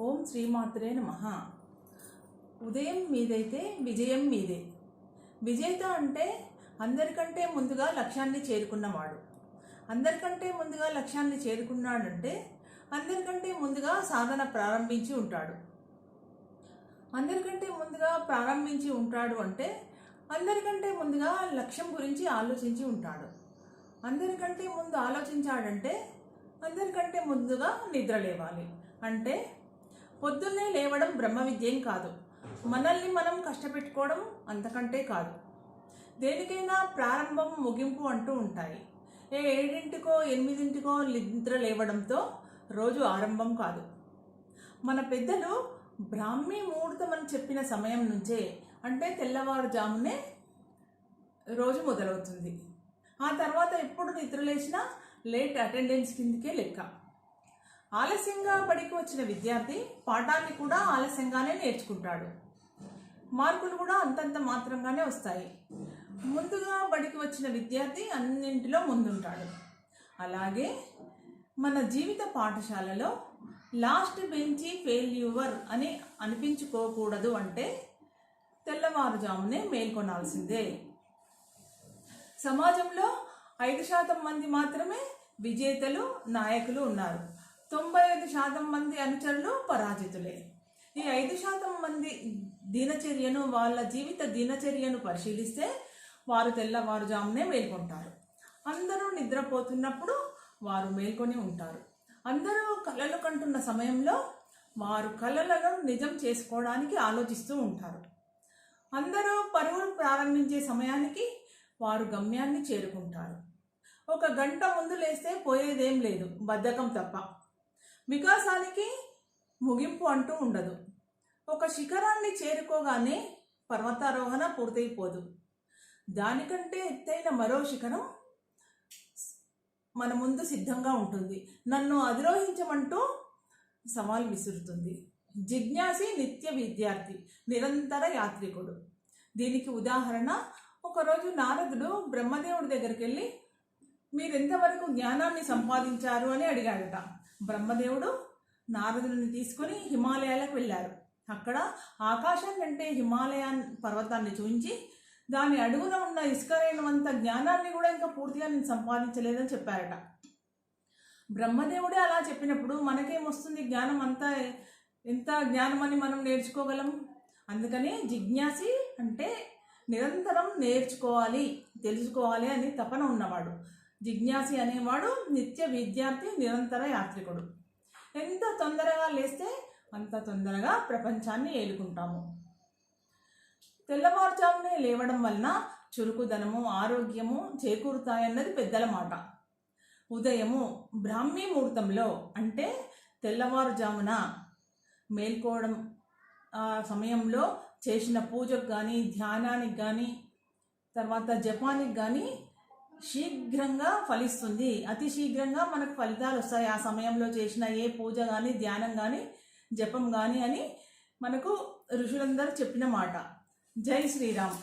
ఓం శ్రీమాత్రే నమః. ఉదయం మీదైతే విజయం మీదే. విజేత అంటే అందరికంటే ముందుగా లక్ష్యాన్ని చేరుకున్నవాడు. అందరికంటే ముందుగా లక్ష్యాన్ని చేరుకున్నాడంటే అందరికంటే ముందుగా సాధన ప్రారంభించి ఉంటాడు. అందరికంటే ముందుగా ప్రారంభించి ఉంటాడు అంటే అందరికంటే ముందుగా లక్ష్యం గురించి ఆలోచించి ఉంటాడు. అందరికంటే ముందు ఆలోచించాడంటే అందరికంటే ముందుగా నిద్ర లేవాలి. అంటే పొద్దున్నే లేవడం బ్రహ్మ విద్యేం కాదు, మనల్ని మనం కష్టపెట్టుకోవడం అంతకంటే కాదు. దేనికైనా ప్రారంభం ముగింపు అంటూ ఉంటాయి. 7ంటికో 8ంటికో నిద్ర లేవడంతో రోజు ఆరంభం కాదు. మన పెద్దలు బ్రాహ్మీ ముహూర్తం అని చెప్పిన సమయం నుంచే, అంటే తెల్లవారుజామునే రోజు మొదలవుతుంది. ఆ తర్వాత ఎప్పుడు నిద్రలేసినా లేట్ అటెండెన్స్ కిందకే లెక్క. ఆలస్యంగా బడికి వచ్చిన విద్యార్థి పాఠాన్ని కూడా ఆలస్యంగానే నేర్చుకుంటాడు. మార్కులు కూడా అంతంత మాత్రంగానే వస్తాయి. ముందుగా బడికి వచ్చిన విద్యార్థి అన్నింటిలో ముందుంటాడు. అలాగే మన జీవిత పాఠశాలలో లాస్ట్ బెంచి ఫెయిల్యూర్ అని అనిపించుకోకూడదు అంటే తెల్లవారుజామునే మేల్కొనాల్సిందే. సమాజంలో 5% మంది మాత్రమే విజేతలు, నాయకులు ఉన్నారు. 95% మంది అనుచరులు పరాజితులే. ఈ 5% మంది దినచర్యను, వాళ్ళ జీవిత దినచర్యను పరిశీలిస్తే వారు తెల్లవారుజామునే మేల్కొంటారు. అందరూ నిద్రపోతున్నప్పుడు వారు మేల్కొని ఉంటారు. అందరూ కలలు కంటున్న సమయంలో వారు కలలను నిజం చేసుకోవడానికి ఆలోచిస్తూ ఉంటారు. అందరూ పరుగులు ప్రారంభించే సమయానికి వారు గమ్యాన్ని చేరుకుంటారు. 1 గంట ముందు లేస్తే పోయేదేం లేదు, బద్ధకం తప్ప. వికాసానికి ముగింపు అంటూ ఉండదు. ఒక శిఖరాన్ని చేరుకోగానే పర్వతారోహణ పూర్తయిపోదు. దానికంటే ఎత్తైన మరో శిఖరం మన ముందు సిద్ధంగా ఉంటుంది. నన్ను అధిరోహించమంటూ సవాల్ విసురుతుంది. జిజ్ఞాసి నిత్య విద్యార్థి, నిరంతర యాత్రికుడు. దీనికి ఉదాహరణ, ఒకరోజు నారదుడు బ్రహ్మదేవుడి దగ్గరికి వెళ్ళి మీరెంతవరకు జ్ఞానాన్ని సంపాదించారు అని అడిగాడట. బ్రహ్మదేవుడు నారదుడిని తీసుకొని హిమాలయాలకు వెళ్ళారు. అక్కడ ఆకాశం కంటే హిమాలయాన్ పర్వతాన్ని చూపించి దాని అడుగున ఉన్న ఇసుకరైనంత జ్ఞానాన్ని కూడా ఇంకా పూర్తిగా నేను సంపాదించలేదని చెప్పారట. బ్రహ్మదేవుడే అలా చెప్పినప్పుడు మనకేమొస్తుంది జ్ఞానం? అంతా ఎంత జ్ఞానం అని మనం నేర్చుకోగలం? అందుకని జిజ్ఞాసి అంటే నిరంతరం నేర్చుకోవాలి, తెలుసుకోవాలి అని తపన ఉన్నవాడు. జిజ్ఞాసి అనేవాడు నిత్య విద్యార్థి, నిరంతర యాత్రికుడు. ఎంత తొందరగా లేస్తే అంత తొందరగా ప్రపంచాన్ని ఏలుకుంటాము. తెల్లవారుజామునే లేవడం వలన చురుకుదనము, ఆరోగ్యము చేకూరుతాయన్నది పెద్దల మాట. ఉదయము బ్రాహ్మీ ముహూర్తంలో అంటే తెల్లవారుజామున మేల్కోవడం సమయంలో చేసిన పూజకు కానీ, ధ్యానానికి కానీ, తర్వాత జపానికి కానీ శీఘ్రంగా ఫలిస్తుంది. అతి శీఘ్రంగా మనకు ఫలితాలు వస్తాయి ఆ సమయంలో చేసిన ఏ పూజ కానీ, ధ్యానం కానీ, జపం కానీ అని మనకు ఋషులందరూ చెప్పిన మాట. జై శ్రీరామ్.